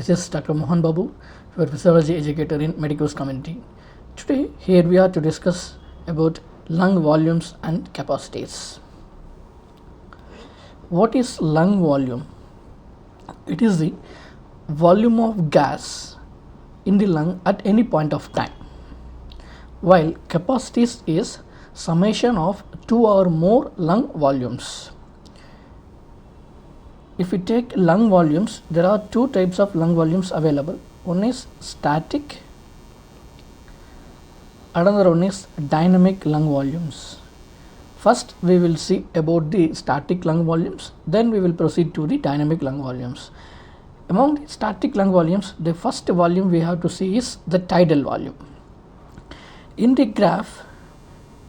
This is Dr. Mohan Babu, your physiology educator in Medicoz community. Today, here we are to discuss about lung volumes and capacities. What is lung volume? It is the volume of gas in the lung at any point of time, while capacities is summation of two or more lung volumes. If we take lung volumes, there are two types of lung volumes available. One is static, another one is dynamic lung volumes. First, we will see about the static lung volumes, then we will proceed to the dynamic lung volumes. Among the static lung volumes, the first volume we have to see is the tidal volume. In the graph,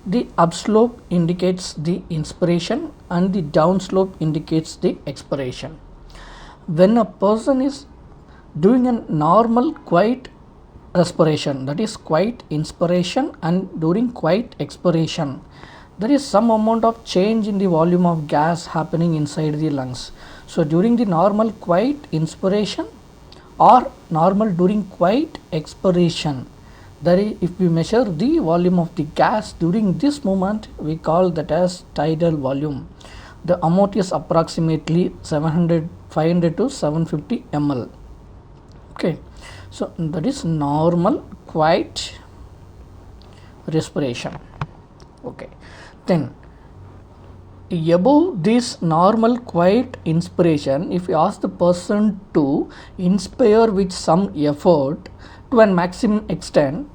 the upslope indicates the inspiration and the downslope indicates the expiration. When a person is doing a normal quiet respiration, that is quiet inspiration, and during quiet expiration, there is some amount of change in the volume of gas happening inside the lungs. So during the normal quiet inspiration or normal during quiet expiration, if we measure the volume of the gas during this moment, we call that as tidal volume. The amount is approximately 500 to 750 ml. Okay, so that is normal quiet respiration. Okay, then above this normal quiet inspiration, if you ask the person to inspire with some effort to a maximum extent,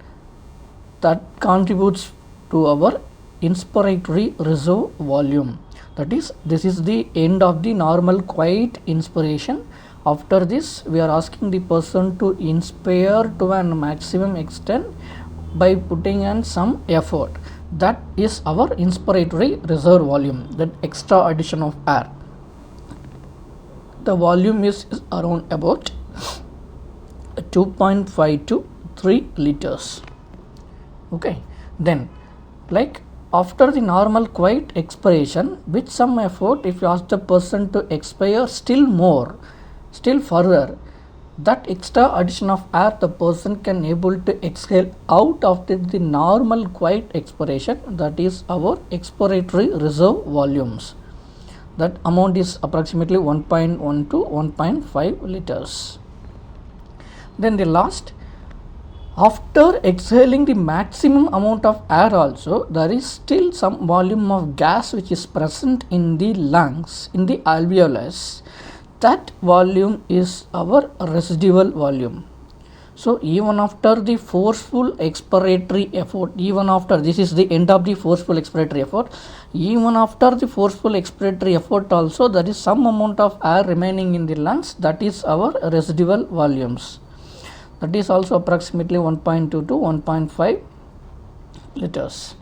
that contributes to our inspiratory reserve volume. That is, this is the end of the normal quiet inspiration. After this, we are asking the person to inspire to a maximum extent by putting in some effort. That is our inspiratory reserve volume, that extra addition of air. The volume is around about 2.5 to 3 liters. Okay, then like after the normal quiet expiration, with some effort, if you ask the person to expire still further, that extra addition of air the person can able to exhale out of the normal quiet expiration. That is our expiratory reserve volumes. That amount is approximately 1.1 to 1.5 liters. Then the last, after exhaling the maximum amount of air also, there is still some volume of gas which is present in the lungs, in the alveolus. That volume is our residual volume. So even after the forceful expiratory effort, even after this is the end of the forceful expiratory effort, even after the forceful expiratory effort also, there is some amount of air remaining in the lungs. That is our residual volumes. That is also approximately 1.2 to 1.5 liters.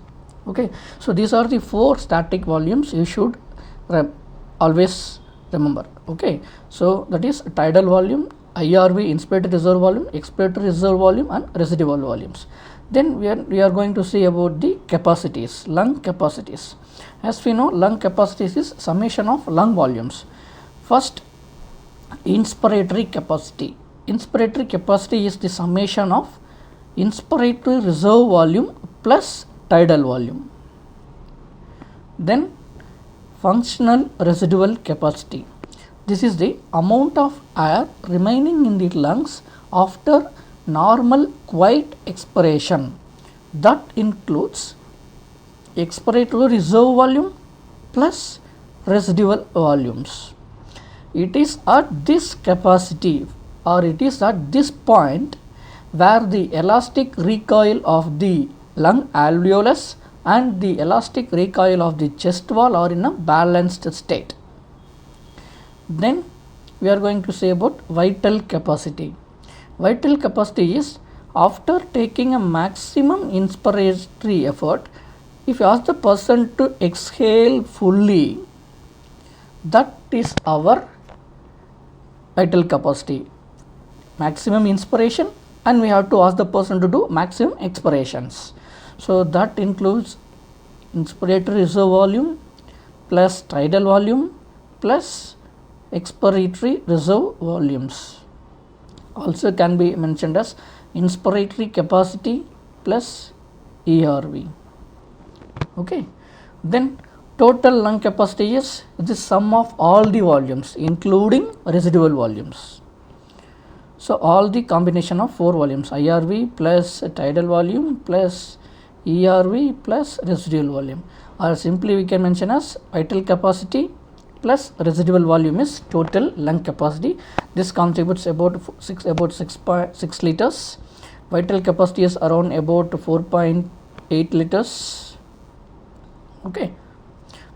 Okay, so these are the four static volumes you should always remember. Okay, so that is tidal volume, IRV, inspiratory reserve volume, expiratory reserve volume, and residual volumes. Then we are going to see about the capacities, lung capacities. As we know, lung capacities is summation of lung volumes. First, inspiratory capacity. Inspiratory capacity is the summation of inspiratory reserve volume plus tidal volume. Then functional residual capacity. This is the amount of air remaining in the lungs after normal quiet expiration. That includes expiratory reserve volume plus residual volumes. It is at this capacity, or it is at this point, where the elastic recoil of the lung alveolus and the elastic recoil of the chest wall are in a balanced state. Then we are going to say about vital capacity. Vital capacity is after taking a maximum inspiratory effort, if you ask the person to exhale fully, that is our vital capacity. Maximum inspiration, and we have to ask the person to do maximum expirations. So that includes inspiratory reserve volume plus tidal volume plus expiratory reserve volumes. also can be mentioned as inspiratory capacity plus ERV. Okay, then total lung capacity is the sum of all the volumes including residual volumes. So all the combination of 4 volumes, IRV plus tidal volume plus ERV plus residual volume, or simply we can mention as vital capacity plus residual volume is total lung capacity. This contributes about 6 liters. Vital capacity is around about 4.8 liters. Okay,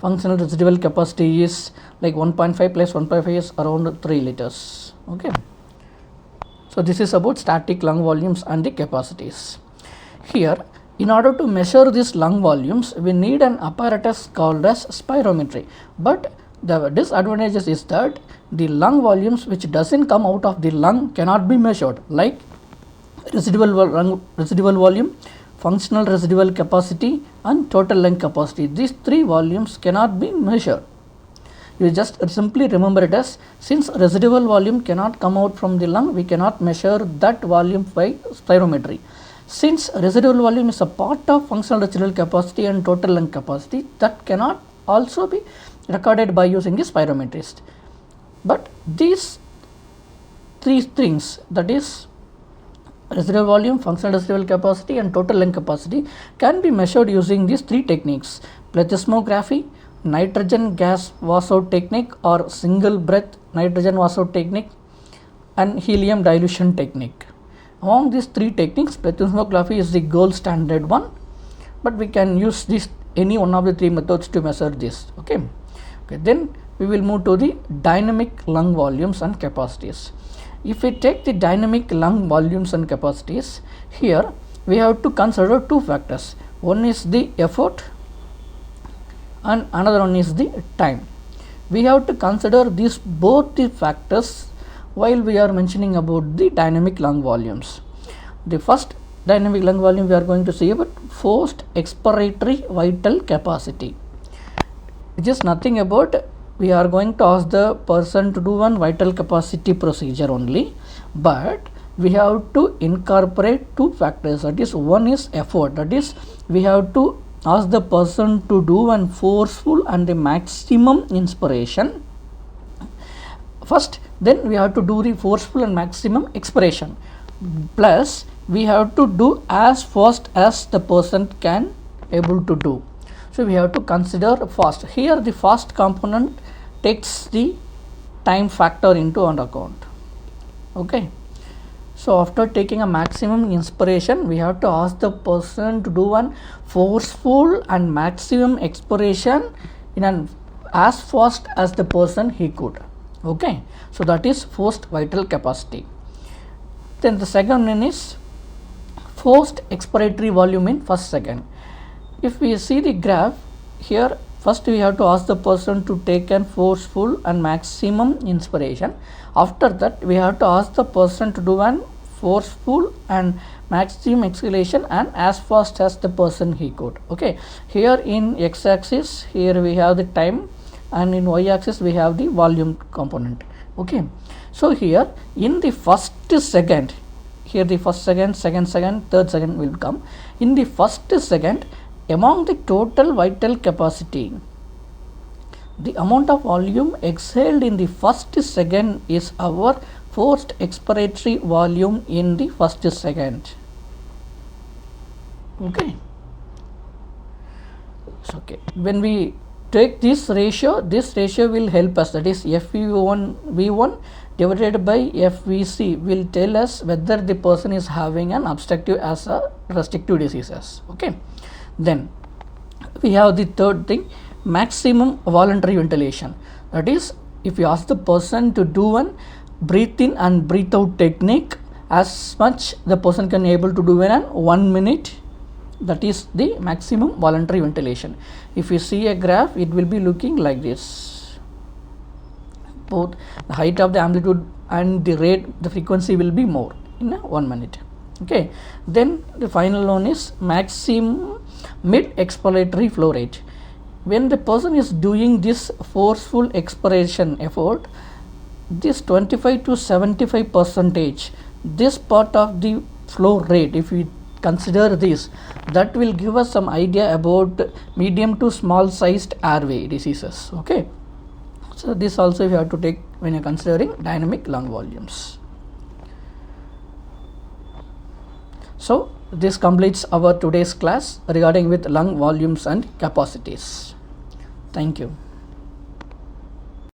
functional residual capacity is like 1.5 plus 1.5 is around 3 liters. Okay, so this is about static lung volumes and the capacities. Here, in order to measure these lung volumes, we need an apparatus called as spirometry. But the disadvantages is that the lung volumes which doesn't come out of the lung cannot be measured, like residual volume, functional residual capacity and total lung capacity. These 3 volumes cannot be measured. You just simply remember it as, since residual volume cannot come out from the lung, we cannot measure that volume by spirometry. Since residual volume is a part of functional residual capacity and total lung capacity, that cannot also be recorded by using the spirometrist. But these 3 things, that is residual volume, functional residual capacity and total lung capacity, can be measured using these 3 techniques: plethysmography, nitrogen gas washout technique or single breath nitrogen washout technique, and helium dilution technique. Among these 3 techniques, plethysmography is the gold standard one, but we can use this any one of the 3 methods to measure this. Okay, then we will move to the dynamic lung volumes and capacities. If we take the dynamic lung volumes and capacities, here we have to consider 2 factors. One is the effort and another one is the time. We have to consider these both the factors while we are mentioning about the dynamic lung volumes. The first dynamic lung volume we are going to see about forced expiratory vital capacity, which is nothing about, we are going to ask the person to do one vital capacity procedure only, but we have to incorporate 2 factors. That is, one is effort, that is we have to ask the person to do one forceful and the maximum inspiration first, then we have to do the forceful and maximum expiration, plus we have to do as fast as the person can able to do. So we have to consider fast. Here the fast component takes the time factor into account. Okay, so after taking a maximum inspiration, we have to ask the person to do one forceful and maximum expiration in an as fast as the person he could. Okay, so that is forced vital capacity. Then the second one is forced expiratory volume in first second. If we see the graph here, first we have to ask the person to take an forceful and maximum inspiration. After that, we have to ask the person to do an forceful and maximum exhalation and as fast as the person he could. Okay, here in x-axis, here we have the time, and in y-axis we have the volume component. Okay, so here in the first second, here the first second, second second, third second will come. In the first second, among the total vital capacity, the amount of volume exhaled in the first second is our forced expiratory volume in the first second. Okay, so okay, when we take this ratio will help us, that is FV1 divided by FVC will tell us whether the person is having an obstructive as a restrictive diseases. Okay, then we have the third thing, maximum voluntary ventilation. That is, if you ask the person to do one breathe in and breathe out technique, as much the person can able to do in 1 minute, that is the maximum voluntary ventilation. If you see a graph, it will be looking like this. Both the height of the amplitude and the rate, the frequency will be more in 1 minute. Okay, then the final one is maximum mid expiratory flow rate. When the person is doing this forceful expiration effort, this 25 to 75% this part of the flow rate, if we consider this, that will give us some idea about medium to small sized airway diseases. Okay, so this also you have to take when you're considering dynamic lung volumes. So this completes our today's class regarding with lung volumes and capacities. Thank you.